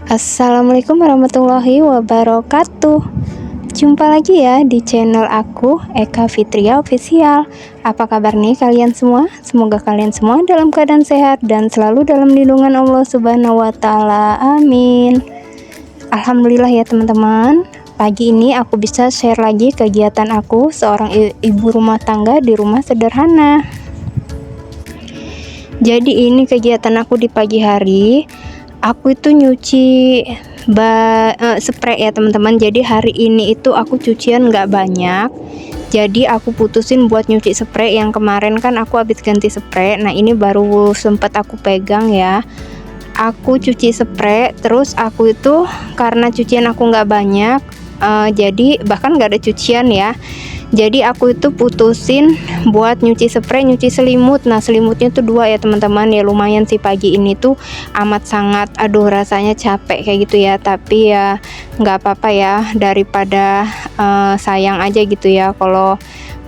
Assalamualaikum warahmatullahi wabarakatuh. Jumpa lagi ya di channel aku, Eka Fitria Official. Apa kabar nih kalian semua? Semoga kalian semua dalam keadaan sehat dan selalu dalam lindungan Allah Subhanahu wa Ta'ala. Amin. Alhamdulillah ya teman-teman. Pagi ini aku bisa share lagi kegiatan aku seorang ibu rumah tangga di rumah sederhana. Jadi ini kegiatan aku di pagi hari. Aku itu nyuci spray ya teman-teman. Jadi hari ini itu aku cucian nggak banyak, jadi aku putusin buat nyuci spray. Yang kemarin kan aku habis ganti spray, nah ini baru sempet aku pegang ya. Aku cuci spray, terus aku itu karena cucian aku nggak banyak, jadi bahkan nggak ada cucian ya, jadi aku itu putusin buat nyuci spray, nyuci selimut. Nah selimutnya tuh 2 ya teman-teman, ya lumayan sih. Pagi ini tuh amat sangat rasanya capek kayak gitu ya, tapi ya nggak apa-apa ya, daripada sayang aja gitu ya kalau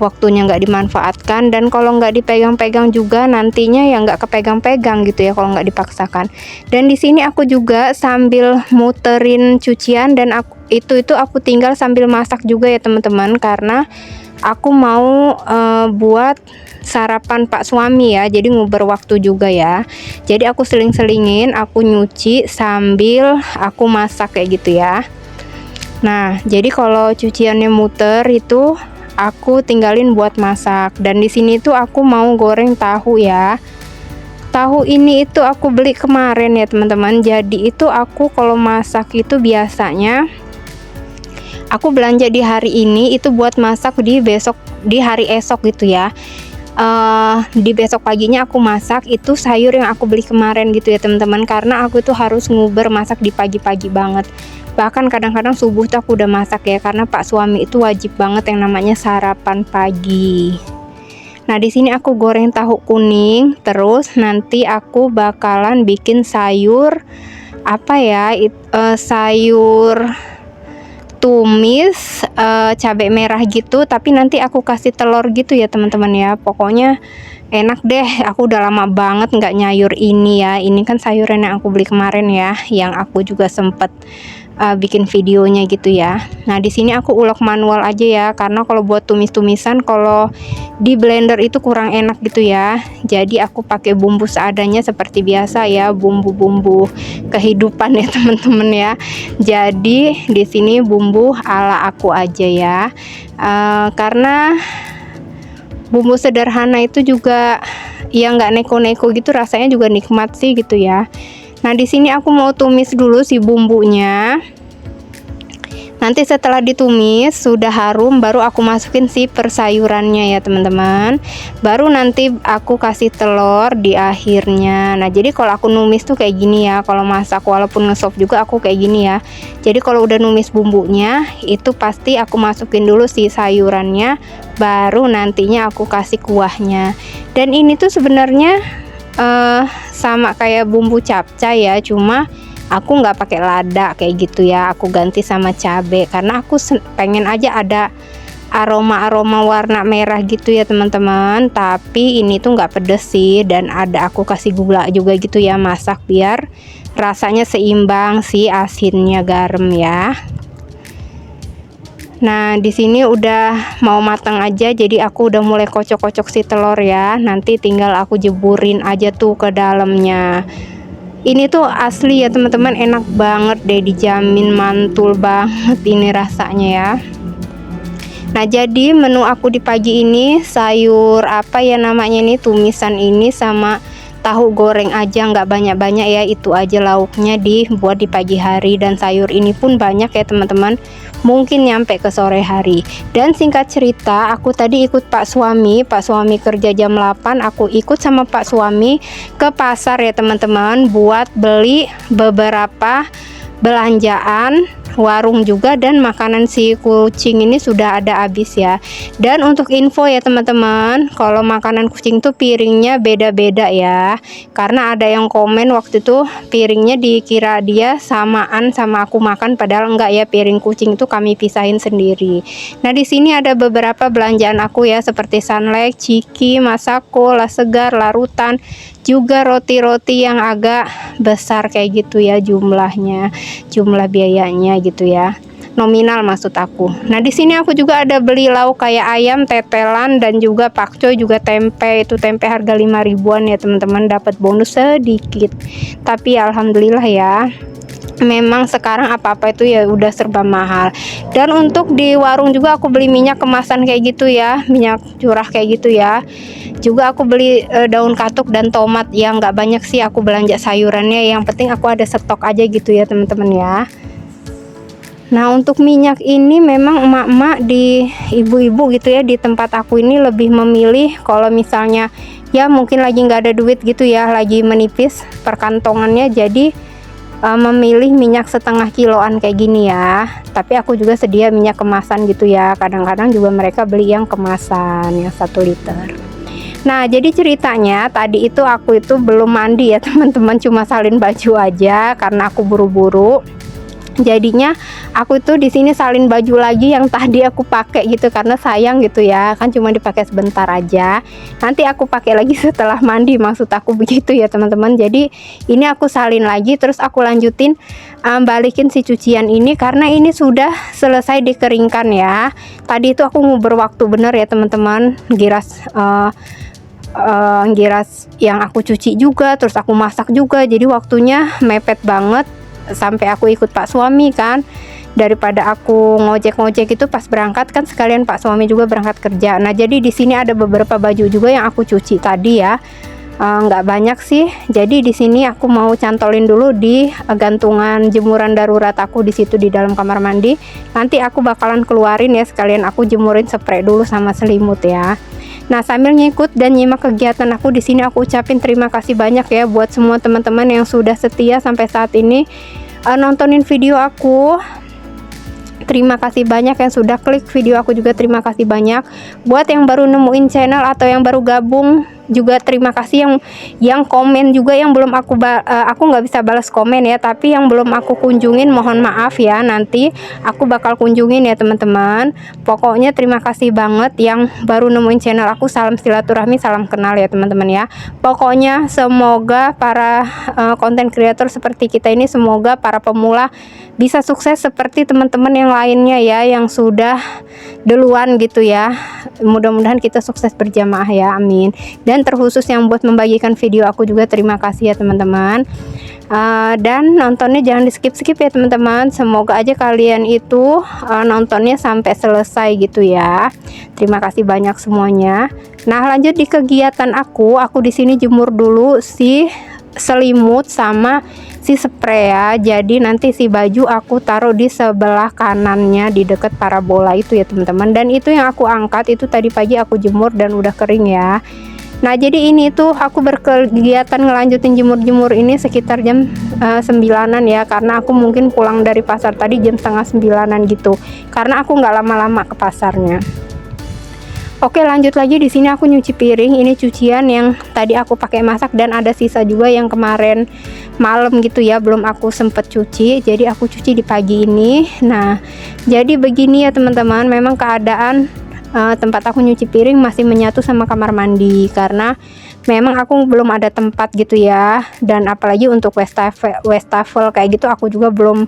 waktunya nggak dimanfaatkan, dan kalau nggak dipegang-pegang juga nantinya ya nggak kepegang-pegang gitu ya kalau nggak dipaksakan. Dan di sini aku juga sambil muterin cucian, dan itu aku tinggal sambil masak juga ya teman-teman, karena aku mau buat sarapan Pak suami ya, jadi nguber waktu juga ya. Jadi aku seling-selingin, aku nyuci sambil aku masak kayak gitu ya. Nah jadi kalau cuciannya muter itu aku tinggalin buat masak. Dan di sini tuh aku mau goreng tahu ya. Tahu ini itu aku beli kemarin ya teman-teman. Jadi itu aku kalau masak itu biasanya aku belanja di hari ini itu buat masak di hari esok gitu ya. Di besok paginya aku masak itu sayur yang aku beli kemarin gitu ya teman-teman, karena aku itu harus nguber masak di pagi-pagi banget. Bahkan kadang-kadang subuh tuh aku udah masak ya, karena Pak suami itu wajib banget yang namanya sarapan pagi. Nah di sini aku goreng tahu kuning, terus nanti aku bakalan bikin sayur apa ya, sayur tumis cabai merah gitu, tapi nanti aku kasih telur gitu ya teman-teman ya. Pokoknya enak deh, aku udah lama banget nggak nyayur ini ya. Ini kan sayuran yang aku beli kemarin ya, yang aku juga sempet bikin videonya gitu ya. Nah di sini aku ulek manual aja ya, karena kalau buat tumis-tumisan kalau di blender itu kurang enak gitu ya. Jadi aku pakai bumbu seadanya seperti biasa ya, bumbu-bumbu kehidupan ya teman-teman ya. Jadi di sini bumbu ala aku aja ya, karena bumbu sederhana itu juga ya nggak neko-neko gitu, rasanya juga nikmat sih gitu ya. Nah di sini aku mau tumis dulu si bumbunya. Nanti setelah ditumis sudah harum, baru aku masukin si persayurannya ya teman-teman. Baru nanti aku kasih telur di akhirnya. Nah jadi kalau aku numis tuh kayak gini ya, kalau masak walaupun ngesop juga aku kayak gini ya. Jadi kalau udah numis bumbunya itu pasti aku masukin dulu si sayurannya, baru nantinya aku kasih kuahnya. Dan ini tuh sebenarnya sama kayak bumbu capcay ya, cuma aku nggak pakai lada kayak gitu ya, aku ganti sama cabai karena aku pengen aja ada aroma warna merah gitu ya teman-teman. Tapi ini tuh nggak pedes sih, dan ada aku kasih gula juga gitu ya, masak biar rasanya seimbang si asinnya, garam ya. Nah di sini udah mau matang aja, jadi aku udah mulai kocok-kocok si telur ya. Nanti tinggal aku jeburin aja tuh ke dalamnya. Ini tuh asli ya teman-teman, enak banget deh, dijamin mantul banget ini rasanya ya. Nah jadi menu aku di pagi ini sayur apa ya namanya, ini tumisan ini sama tahu goreng aja, nggak banyak-banyak ya, itu aja lauknya dibuat di pagi hari. Dan sayur ini pun banyak ya teman-teman, mungkin nyampe ke sore hari. Dan singkat cerita, aku tadi ikut Pak suami kerja jam 8, aku ikut sama Pak suami ke pasar ya teman-teman, buat beli beberapa belanjaan warung juga, dan makanan si kucing ini sudah ada habis ya. Dan untuk info ya teman-teman, kalau makanan kucing tuh piringnya beda-beda ya, karena ada yang komen waktu itu piringnya dikira dia samaan sama aku makan, padahal enggak ya, piring kucing itu kami pisahin sendiri. Nah di sini ada beberapa belanjaan aku ya, seperti Sunlight, Ciki, Masako, La Segar, Larutan, juga roti-roti yang agak besar kayak gitu ya jumlahnya, jumlah biayanya gitu ya. Nominal maksud aku. Nah, di sini aku juga ada beli lauk kayak ayam, tetelan dan juga pakcoy, juga tempe. Itu tempe harga 5 ribuan ya, teman-teman, dapat bonus sedikit. Tapi alhamdulillah ya. Memang sekarang apa-apa itu ya udah serba mahal. Dan untuk di warung juga aku beli minyak kemasan kayak gitu ya, minyak curah kayak gitu ya. Juga aku beli daun katuk dan tomat yang nggak banyak sih aku belanja sayurannya. Yang penting aku ada stok aja gitu ya, teman-teman ya. Nah, untuk minyak ini memang emak-emak di ibu-ibu gitu ya di tempat aku ini lebih memilih kalau misalnya ya mungkin lagi nggak ada duit gitu ya, lagi menipis perkantongannya, jadi memilih minyak setengah kiloan kayak gini ya. Tapi aku juga sedia minyak kemasan gitu ya, kadang-kadang juga mereka beli yang kemasan yang 1 liter. Nah, jadi ceritanya tadi itu aku itu belum mandi ya teman-teman, cuma salin baju aja karena aku buru-buru. Jadinya aku tuh di sini salin baju lagi yang tadi aku pakai gitu, karena sayang gitu ya, kan cuma dipakai sebentar aja, nanti aku pakai lagi setelah mandi, maksud aku begitu ya teman-teman. Jadi ini aku salin lagi, terus aku lanjutin balikin si cucian ini karena ini sudah selesai dikeringkan ya. Tadi itu aku nguber waktu bener ya teman-teman, giras giras yang aku cuci juga, terus aku masak juga, jadi waktunya mepet banget. Sampai aku ikut Pak suami kan, daripada aku ngojek-ngojek itu pas berangkat kan sekalian Pak suami juga berangkat kerja. Nah, jadi di sini ada beberapa baju juga yang aku cuci tadi ya, nggak banyak sih. Jadi di sini aku mau cantolin dulu di gantungan jemuran darurat aku di situ di dalam kamar mandi. Nanti aku bakalan keluarin ya, sekalian aku jemurin spray dulu sama selimut ya. Nah, sambil ngikut dan nyimak kegiatan aku di sini, aku ucapin terima kasih banyak ya buat semua teman-teman yang sudah setia sampai saat ini nontonin video aku. Terima kasih banyak yang sudah klik video aku, juga terima kasih banyak buat yang baru nemuin channel atau yang baru gabung. Juga terima kasih yang komen juga, yang belum aku nggak bisa balas komen ya, tapi yang belum aku kunjungin mohon maaf ya, nanti aku bakal kunjungin ya teman-teman. Pokoknya terima kasih banget yang baru nemuin channel aku. Salam silaturahmi, salam kenal ya teman-teman ya. Pokoknya semoga para konten kreator seperti kita ini, semoga para pemula bisa sukses seperti teman-teman yang lainnya ya, yang sudah duluan gitu ya. Mudah-mudahan kita sukses berjamaah ya, amin. Dan terkhusus yang buat membagikan video aku juga terima kasih ya teman-teman. Dan nontonnya jangan di skip-skip ya teman-teman. Semoga aja kalian itu nontonnya sampai selesai gitu ya. Terima kasih banyak semuanya. Nah, lanjut di kegiatan aku di sini jemur dulu si selimut sama si spray ya. Jadi nanti si baju aku taruh di sebelah kanannya di dekat parabola itu ya teman-teman. Dan itu yang aku angkat itu tadi pagi aku jemur dan udah kering ya. Nah, jadi ini tuh aku berkegiatan ngelanjutin jemur-jemur ini sekitar jam 9-an ya, karena aku mungkin pulang dari pasar tadi jam setengah 9-an gitu, karena aku nggak lama-lama ke pasarnya. Oke, lanjut lagi. Di sini aku nyuci piring. Ini cucian yang tadi aku pakai masak dan ada sisa juga yang kemarin malam gitu ya, belum aku sempet cuci. Jadi aku cuci di pagi ini. Nah, jadi begini ya teman-teman. Memang keadaan tempat aku nyuci piring masih menyatu sama kamar mandi karena memang aku belum ada tempat gitu ya. Dan apalagi untuk wastafel kayak gitu aku juga belum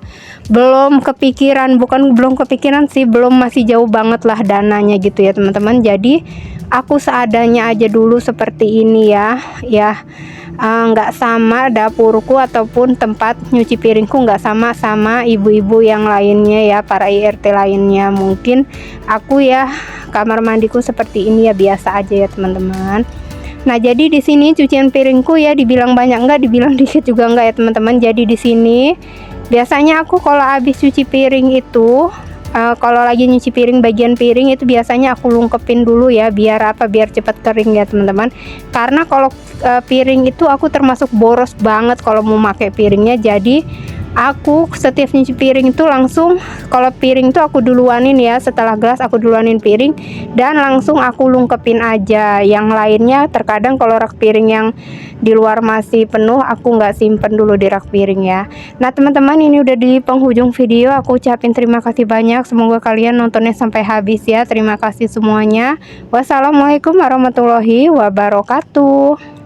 kepikiran, bukan belum kepikiran sih, masih jauh banget lah dananya gitu ya teman-teman. Jadi aku seadanya aja dulu seperti ini ya nggak sama dapurku ataupun tempat nyuci piringku, nggak sama ibu-ibu yang lainnya ya, para IRT lainnya. Mungkin aku ya kamar mandiku seperti ini ya, biasa aja ya teman-teman. Nah, jadi di sini cucian piringku ya dibilang banyak enggak, dibilang dikit juga enggak ya teman-teman. Jadi di sini biasanya aku kalau habis cuci piring itu kalau lagi nyuci piring, bagian piring itu biasanya aku lungkepin dulu ya, biar cepat kering ya teman-teman. Karena kalau piring itu aku termasuk boros banget kalau mau pakai piringnya. Jadi aku setiap nyuci piring itu langsung, kalau piring itu aku duluanin ya, setelah gelas aku duluanin piring dan langsung aku lungkepin aja. Yang lainnya terkadang kalau rak piring yang di luar masih penuh, aku nggak simpen dulu di rak piring ya. Nah teman-teman, ini udah di penghujung video. Aku ucapin terima kasih banyak, semoga kalian nontonnya sampai habis ya. Terima kasih semuanya. Wassalamualaikum warahmatullahi wabarakatuh.